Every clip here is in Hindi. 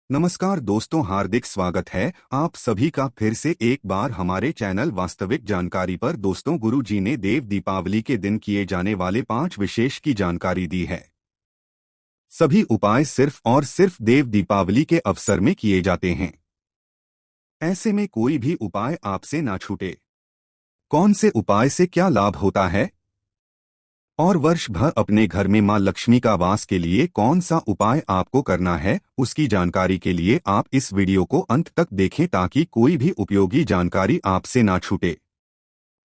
नमस्कार दोस्तों, हार्दिक स्वागत है आप सभी का फिर से एक बार हमारे चैनल वास्तविक जानकारी पर। दोस्तों, गुरु जी ने देव दीपावली के दिन किए जाने वाले 5 विशेष की जानकारी दी है। सभी उपाय सिर्फ और सिर्फ देव दीपावली के अवसर में किए जाते हैं। ऐसे में कोई भी उपाय आपसे ना छूटे। कौन से उपाय से क्या लाभ होता है और वर्ष भर अपने घर में मां लक्ष्मी का वास के लिए कौन सा उपाय आपको करना है, उसकी जानकारी के लिए आप इस वीडियो को अंत तक देखें ताकि कोई भी उपयोगी जानकारी आपसे ना छूटे।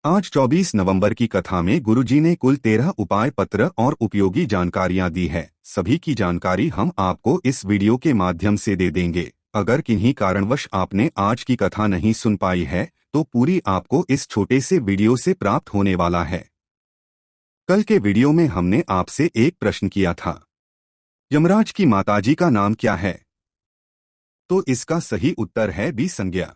आज 24 नवंबर की कथा में गुरुजी ने कुल 13 उपाय पत्र और उपयोगी जानकारियां दी है। सभी की जानकारी हम आपको इस वीडियो के माध्यम से दे देंगे। अगर किन्हीं कारणवश आपने आज की कथा नहीं सुन पाई है तो पूरी आपको इस छोटे से वीडियो से प्राप्त होने वाला है। कल के वीडियो में हमने आपसे एक प्रश्न किया था, यमराज की माताजी का नाम क्या है? तो इसका सही उत्तर है बी, संज्ञा।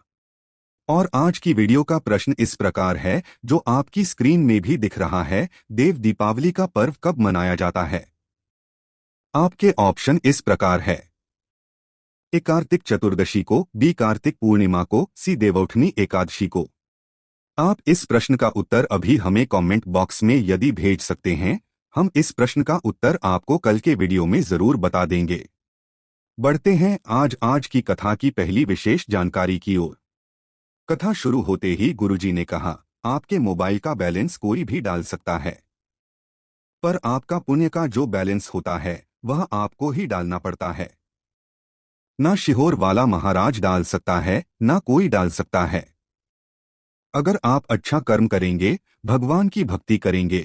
और आज की वीडियो का प्रश्न इस प्रकार है, जो आपकी स्क्रीन में भी दिख रहा है, देव दीपावली का पर्व कब मनाया जाता है? आपके ऑप्शन इस प्रकार है, ए कार्तिक चतुर्दशी को, बी कार्तिक पूर्णिमा को, सी देवउठनी एकादशी को। आप इस प्रश्न का उत्तर अभी हमें कमेंट बॉक्स में यदि भेज सकते हैं, हम इस प्रश्न का उत्तर आपको कल के वीडियो में जरूर बता देंगे। बढ़ते हैं आज की कथा की पहली विशेष जानकारी की ओर। कथा शुरू होते ही गुरुजी ने कहा, आपके मोबाइल का बैलेंस कोई भी डाल सकता है, पर आपका पुण्य का जो बैलेंस होता है वह आपको ही डालना पड़ता है। ना शिहोर वाला महाराज डाल सकता है, ना कोई डाल सकता है। अगर आप अच्छा कर्म करेंगे, भगवान की भक्ति करेंगे,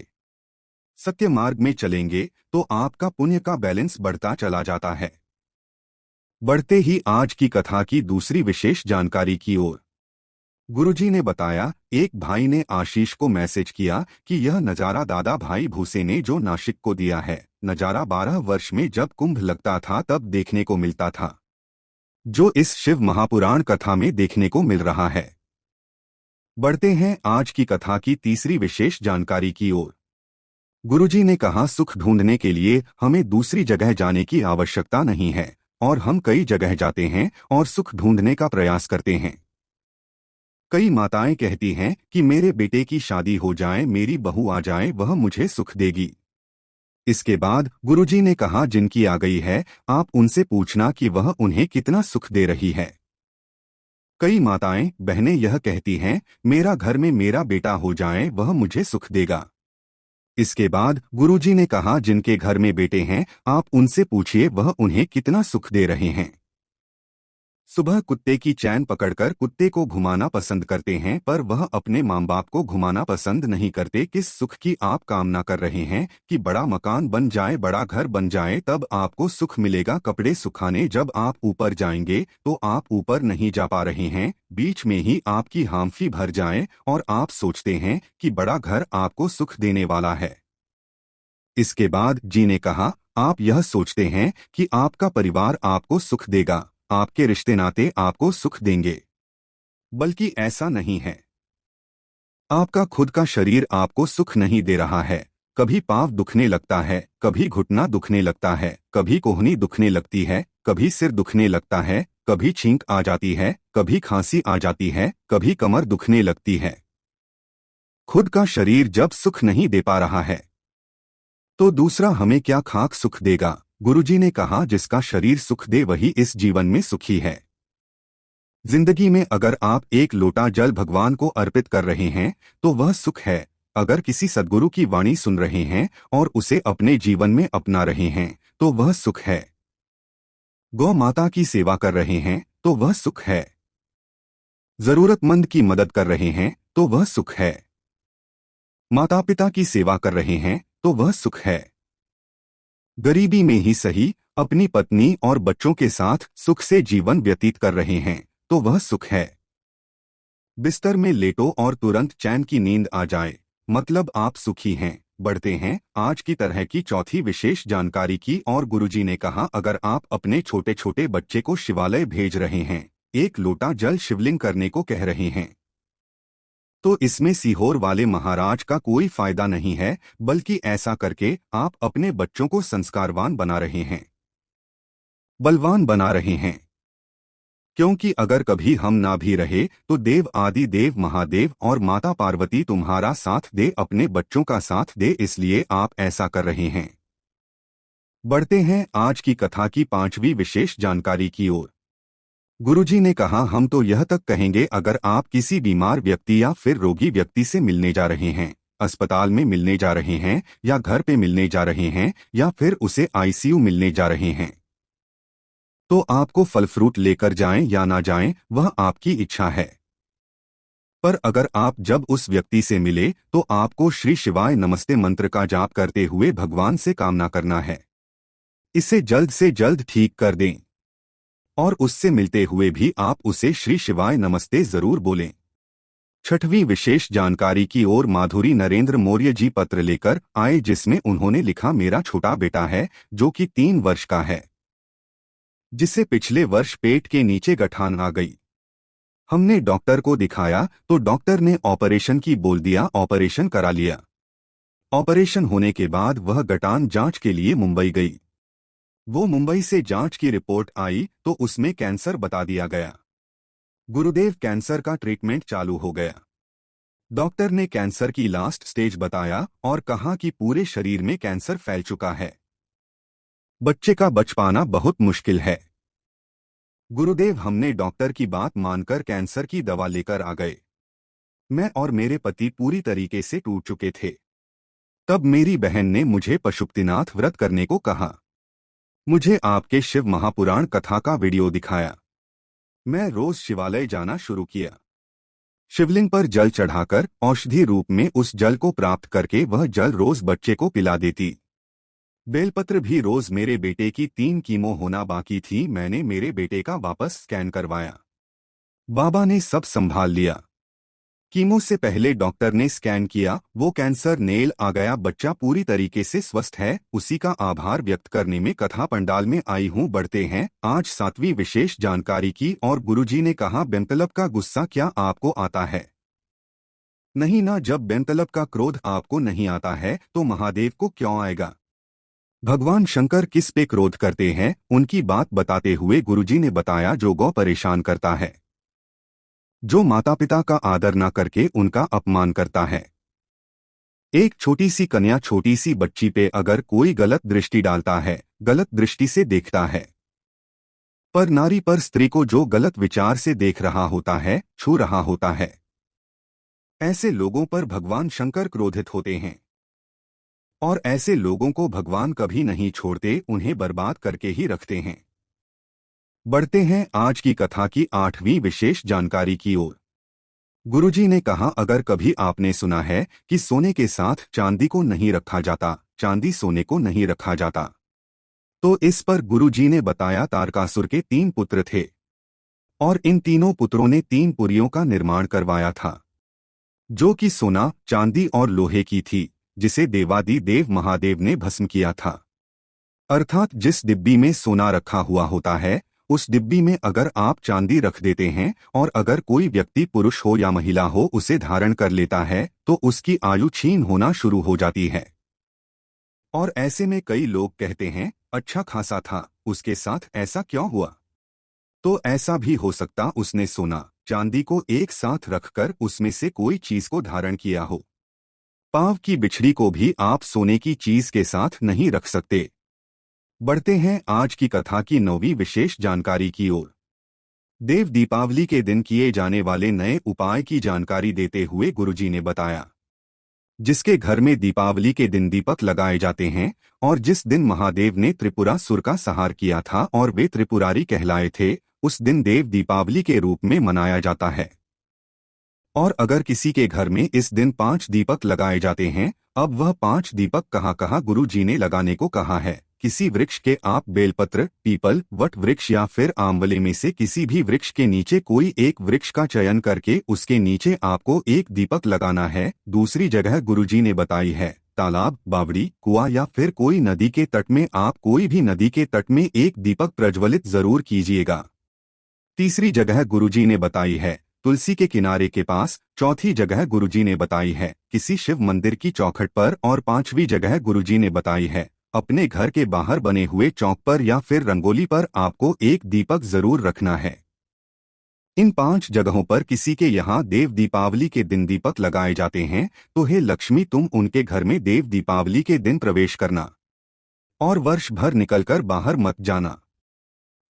सत्य मार्ग में चलेंगे तो आपका पुण्य का बैलेंस बढ़ता चला जाता है। बढ़ते ही आज की कथा की दूसरी विशेष जानकारी की ओर। गुरुजी ने बताया, एक भाई ने आशीष को मैसेज किया कि यह नजारा दादा भाई भूसे ने जो नासिक को दिया है, नजारा 12 वर्ष में जब कुंभ लगता था तब देखने को मिलता था, जो इस शिव महापुराण कथा में देखने को मिल रहा है। बढ़ते हैं आज की कथा की तीसरी विशेष जानकारी की ओर। गुरुजी ने कहा, सुख ढूंढने के लिए हमें दूसरी जगह जाने की आवश्यकता नहीं है, और हम कई जगह जाते हैं और सुख ढूंढने का प्रयास करते हैं। कई माताएं कहती हैं कि मेरे बेटे की शादी हो जाए, मेरी बहू आ जाए, वह मुझे सुख देगी। इसके बाद गुरुजी ने कहा, जिनकी आ गई है आप उनसे पूछना कि वह उन्हें कितना सुख दे रही है। कई माताएं बहनें यह कहती हैं, मेरा घर में मेरा बेटा हो जाए, वह मुझे सुख देगा। इसके बाद गुरुजी ने कहा, जिनके घर में बेटे हैं आप उनसे पूछिए वह उन्हें कितना सुख दे रहे हैं। सुबह कुत्ते की चैन पकड़कर कुत्ते को घुमाना पसंद करते हैं, पर वह अपने माँ बाप को घुमाना पसंद नहीं करते। किस सुख की आप कामना कर रहे हैं कि बड़ा मकान बन जाए, बड़ा घर बन जाए, तब आपको सुख मिलेगा? कपड़े सुखाने जब आप ऊपर जाएंगे तो आप ऊपर नहीं जा पा रहे हैं, बीच में ही आपकी हांफी भर जाए और आप सोचते हैं कि बड़ा घर आपको सुख देने वाला है। इसके बाद जी ने कहा, आप यह सोचते हैं कि आपका परिवार आपको सुख देगा, आपके रिश्ते नाते आपको सुख देंगे, बल्कि ऐसा नहीं है। आपका खुद का शरीर आपको सुख नहीं दे रहा है। कभी पाँव दुखने लगता है, कभी घुटना दुखने लगता है, कभी कोहनी दुखने लगती है, कभी सिर दुखने लगता है, कभी छींक आ जाती है, कभी खांसी आ जाती है, कभी कमर दुखने लगती है। खुद का शरीर जब सुख नहीं दे पा रहा है तो दूसरा हमें क्या खाक सुख देगा? गुरुजी ने कहा, जिसका शरीर सुख दे वही इस जीवन में सुखी है। जिंदगी में अगर आप एक लोटा जल भगवान को अर्पित कर रहे हैं तो वह सुख है। अगर किसी सद्गुरु की वाणी सुन रहे हैं और उसे अपने जीवन में अपना रहे हैं तो वह सुख है। गौ माता की सेवा कर रहे हैं तो वह सुख है। जरूरतमंद की मदद कर रहे हैं तो वह सुख है। माता पिता की सेवा कर रहे हैं तो वह सुख है। गरीबी में ही सही, अपनी पत्नी और बच्चों के साथ सुख से जीवन व्यतीत कर रहे हैं तो वह सुख है। बिस्तर में लेटो और तुरंत चैन की नींद आ जाए, मतलब आप सुखी हैं। बढ़ते हैं आज की तरह की चौथी विशेष जानकारी की और। गुरुजी ने कहा, अगर आप अपने छोटे छोटे बच्चे को शिवालय भेज रहे हैं, एक लोटा जल शिवलिंग करने को कह रहे हैं, तो इसमें सीहोर वाले महाराज का कोई फायदा नहीं है, बल्कि ऐसा करके आप अपने बच्चों को संस्कारवान बना रहे हैं, बलवान बना रहे हैं। क्योंकि अगर कभी हम ना भी रहे तो देव आदि देव महादेव और माता पार्वती तुम्हारा साथ दे, अपने बच्चों का साथ दे, इसलिए आप ऐसा कर रहे हैं। बढ़ते हैं आज की कथा की 5वीं विशेष जानकारी की ओर। गुरुजी ने कहा, हम तो यह तक कहेंगे अगर आप किसी बीमार व्यक्ति या फिर रोगी व्यक्ति से मिलने जा रहे हैं, अस्पताल में मिलने जा रहे हैं या घर पे मिलने जा रहे हैं या फिर उसे आईसीयू मिलने जा रहे हैं, तो आपको फल फ्रूट लेकर जाएं या ना जाएं वह आपकी इच्छा है। पर अगर आप जब उस व्यक्ति से मिले तो आपको श्री शिवाय नमस्ते मंत्र का जाप करते हुए भगवान से कामना करना है, इसे जल्द से जल्द ठीक कर दें। और उससे मिलते हुए भी आप उसे श्री शिवाय नमस्ते जरूर बोलें। 6वीं विशेष जानकारी की ओर माधुरी नरेंद्र मौर्य जी पत्र लेकर आए, जिसमें उन्होंने लिखा, मेरा छोटा बेटा है जो कि 3 वर्ष का है, जिसे पिछले वर्ष पेट के नीचे गठान आ गई। हमने डॉक्टर को दिखाया तो डॉक्टर ने ऑपरेशन की बोल दिया, ऑपरेशन करा लिया। ऑपरेशन होने के बाद वह गठान जांच के लिए मुंबई गई। वो मुंबई से जांच की रिपोर्ट आई तो उसमें कैंसर बता दिया गया। गुरुदेव, कैंसर का ट्रीटमेंट चालू हो गया। डॉक्टर ने कैंसर की लास्ट स्टेज बताया और कहा कि पूरे शरीर में कैंसर फैल चुका है, बच्चे का बच पाना बहुत मुश्किल है। गुरुदेव, हमने डॉक्टर की बात मानकर कैंसर की दवा लेकर आ गए। मैं और मेरे पति पूरी तरीके से टूट चुके थे। तब मेरी बहन ने मुझे पशुपतिनाथ व्रत करने को कहा। मुझे आपके शिव महापुराण कथा का वीडियो दिखाया। मैं रोज शिवालय जाना शुरू किया। शिवलिंग पर जल चढ़ाकर औषधि रूप में उस जल को प्राप्त करके वह जल रोज बच्चे को पिला देती। बेलपत्र भी रोज। मेरे बेटे की 3 कीमो होना बाकी थी। मैंने मेरे बेटे का वापस स्कैन करवाया। बाबा ने सब संभाल लिया। कीमो से पहले डॉक्टर ने स्कैन किया, वो कैंसर नेल आ गया, बच्चा पूरी तरीके से स्वस्थ है। उसी का आभार व्यक्त करने में कथा पंडाल में आई हूँ। बढ़ते हैं आज 7वीं विशेष जानकारी की और गुरुजी ने कहा, बेंतलब का गुस्सा क्या आपको आता है? नहीं ना। जब बेंतलब का क्रोध आपको नहीं आता है तो महादेव को क्यों आएगा? भगवान शंकर किस पे क्रोध करते हैं उनकी बात बताते हुए गुरुजी ने बताया, जो गौ परेशान करता है, जो माता पिता का आदर न करके उनका अपमान करता है। एक छोटी सी कन्या, छोटी सी बच्ची पे अगर कोई गलत दृष्टि डालता है, गलत दृष्टि से देखता है, पर नारी पर स्त्री को जो गलत विचार से देख रहा होता है, छू रहा होता है, ऐसे लोगों पर भगवान शंकर क्रोधित होते हैं। और ऐसे लोगों को भगवान कभी नहीं छोड़ते, उन्हें बर्बाद करके ही रखते हैं। बढ़ते हैं आज की कथा की 8वीं विशेष जानकारी की ओर। गुरुजी ने कहा, अगर कभी आपने सुना है कि सोने के साथ चांदी को नहीं रखा जाता, चांदी सोने को नहीं रखा जाता, तो इस पर गुरुजी ने बताया, तारकासुर के 3 पुत्र थे और इन तीनों पुत्रों ने 3 पुरियों का निर्माण करवाया था, जो कि सोना, चांदी और लोहे की थी, जिसे देवादि देव महादेव ने भस्म किया था। अर्थात जिस डिब्बी में सोना रखा हुआ होता है, उस डिब्बी में अगर आप चांदी रख देते हैं और अगर कोई व्यक्ति पुरुष हो या महिला हो उसे धारण कर लेता है तो उसकी आयु क्षीण होना शुरू हो जाती है। और ऐसे में कई लोग कहते हैं, अच्छा खासा था, उसके साथ ऐसा क्यों हुआ? तो ऐसा भी हो सकता उसने सोना चांदी को एक साथ रखकर उसमें से कोई चीज को धारण किया हो। पांव की बिछड़ी को भी आप सोने की चीज के साथ नहीं रख सकते। बढ़ते हैं आज की कथा की 9वीं विशेष जानकारी की ओर। देव दीपावली के दिन किए जाने वाले नए उपाय की जानकारी देते हुए गुरुजी ने बताया, जिसके घर में दीपावली के दिन दीपक लगाए जाते हैं और जिस दिन महादेव ने त्रिपुरासुर का संहार किया था और वे त्रिपुरारी कहलाए थे, उस दिन देव दीपावली के रूप में मनाया जाता है। और अगर किसी के घर में इस दिन 5 दीपक लगाए जाते हैं, अब वह 5 दीपक कहाँ गुरुजी ने लगाने को कहा है। किसी वृक्ष के आप बेलपत्र, पीपल, वट वृक्ष या फिर आंवले में से किसी भी वृक्ष के नीचे कोई एक वृक्ष का चयन करके उसके नीचे आपको एक दीपक लगाना है। दूसरी जगह गुरुजी ने बताई है, तालाब, बावड़ी, कुआं या फिर कोई नदी के तट में आप कोई भी नदी के तट में एक दीपक प्रज्वलित जरूर कीजिएगा। तीसरी जगह गुरुजी ने बताई है, तुलसी के किनारे के पास। चौथी जगह गुरुजी ने बताई है, किसी शिव मंदिर की चौखट पर। और 5वीं जगह गुरुजी ने बताई है, अपने घर के बाहर बने हुए चौक पर या फिर रंगोली पर आपको एक दीपक जरूर रखना है। इन 5 जगहों पर किसी के यहाँ देव दीपावली के दिन दीपक लगाए जाते हैं, तो हे लक्ष्मी, तुम उनके घर में देव दीपावली के दिन प्रवेश करना और वर्ष भर निकलकर बाहर मत जाना।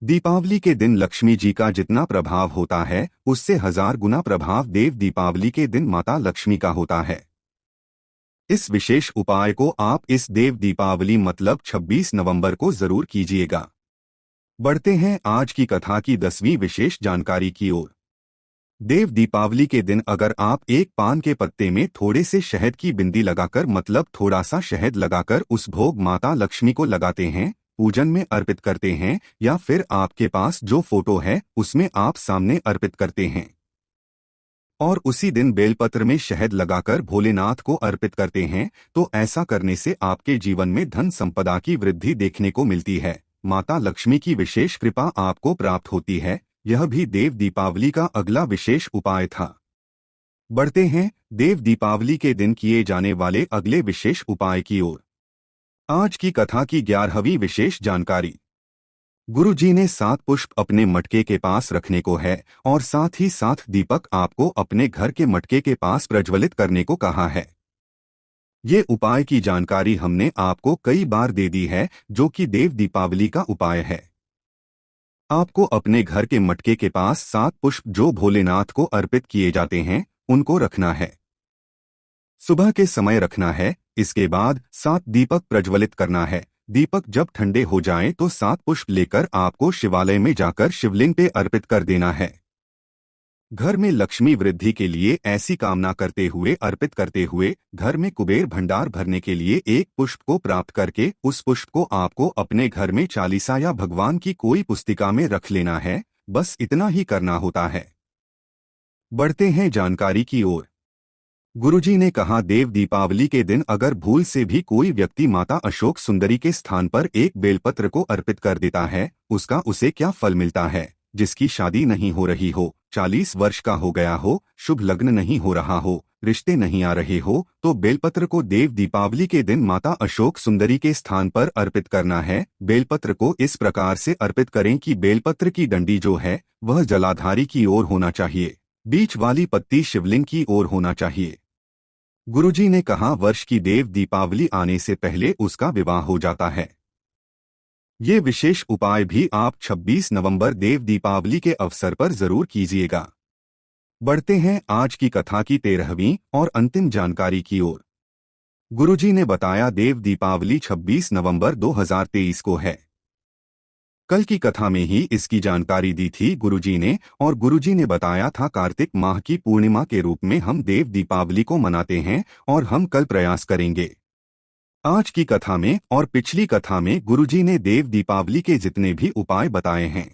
दीपावली के दिन लक्ष्मी जी का जितना प्रभाव होता है, उससे 1000 गुना प्रभाव देव दीपावली के दिन माता लक्ष्मी का होता है। इस विशेष उपाय को आप इस देव दीपावली मतलब 26 नवंबर को जरूर कीजिएगा। बढ़ते हैं आज की कथा की 10वीं विशेष जानकारी की ओर। देव दीपावली के दिन अगर आप एक पान के पत्ते में थोड़े से शहद की बिंदी लगाकर मतलब थोड़ा सा शहद लगाकर उस भोग माता लक्ष्मी को लगाते हैं, पूजन में अर्पित करते हैं, या फिर आपके पास जो फोटो है उसमें आप सामने अर्पित करते हैं और उसी दिन बेलपत्र में शहद लगाकर भोलेनाथ को अर्पित करते हैं, तो ऐसा करने से आपके जीवन में धन संपदा की वृद्धि देखने को मिलती है। माता लक्ष्मी की विशेष कृपा आपको प्राप्त होती है। यह भी देव दीपावली का अगला विशेष उपाय था। बढ़ते हैं देव दीपावली के दिन किए जाने वाले अगले विशेष उपाय की ओर। आज की कथा की 11वीं विशेष जानकारी। गुरुजी ने 7 पुष्प अपने मटके के पास रखने को है और साथ ही साथ दीपक आपको अपने घर के मटके के पास प्रज्वलित करने को कहा है। ये उपाय की जानकारी हमने आपको कई बार दे दी है, जो कि देव दीपावली का उपाय है। आपको अपने घर के मटके के पास 7 पुष्प जो भोलेनाथ को अर्पित किए जाते हैं, उनको रखना है। सुबह के समय रखना है। इसके बाद 7 दीपक प्रज्वलित करना है। दीपक जब ठंडे हो जाएं तो 7 पुष्प लेकर आपको शिवालय में जाकर शिवलिंग पे अर्पित कर देना है। घर में लक्ष्मी वृद्धि के लिए ऐसी कामना करते हुए अर्पित करते हुए घर में कुबेर भंडार भरने के लिए एक पुष्प को प्राप्त करके उस पुष्प को आपको अपने घर में चालीसा या भगवान की कोई पुस्तिका में रख लेना है। बस इतना ही करना होता है। बढ़ते हैं जानकारी की ओर। गुरुजी ने कहा देव दीपावली के दिन अगर भूल से भी कोई व्यक्ति माता अशोक सुंदरी के स्थान पर एक बेलपत्र को अर्पित कर देता है, उसका उसे क्या फल मिलता है। जिसकी शादी नहीं हो रही हो, 40 वर्ष का हो गया हो, शुभ लग्न नहीं हो रहा हो, रिश्ते नहीं आ रहे हो, तो बेलपत्र को देव दीपावली के दिन माता अशोक सुंदरी के स्थान पर अर्पित करना है। बेलपत्र को इस प्रकार से अर्पित करें कि बेलपत्र की डंडी जो है वह जलाधारी की ओर होना चाहिए, बीच वाली पत्ती शिवलिंग की ओर होना चाहिए। गुरुजी ने कहा वर्ष की देव दीपावली आने से पहले उसका विवाह हो जाता है। ये विशेष उपाय भी आप 26 नवंबर देव दीपावली के अवसर पर जरूर कीजिएगा। बढ़ते हैं आज की कथा की 13वीं और अंतिम जानकारी की ओर। गुरुजी ने बताया देव दीपावली 26 नवंबर 2023 को है। कल की कथा में ही इसकी जानकारी दी थी गुरुजी ने, और गुरुजी ने बताया था कार्तिक माह की पूर्णिमा के रूप में हम देव दीपावली को मनाते हैं और हम कल प्रयास करेंगे। आज की कथा में और पिछली कथा में गुरुजी ने देव दीपावली के जितने भी उपाय बताए हैं,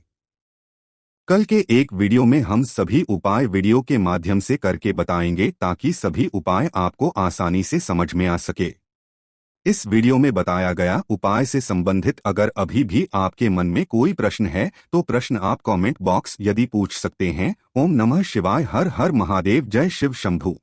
कल के एक वीडियो में हम सभी उपाय वीडियो के माध्यम से करके बताएंगे ताकि सभी उपाय आपको आसानी से समझ में आ सके। इस वीडियो में बताया गया उपाय से संबंधित अगर अभी भी आपके मन में कोई प्रश्न है तो प्रश्न आप कमेंट बॉक्स यदि पूछ सकते हैं। ओम नमः शिवाय, हर हर महादेव, जय शिव शंभु।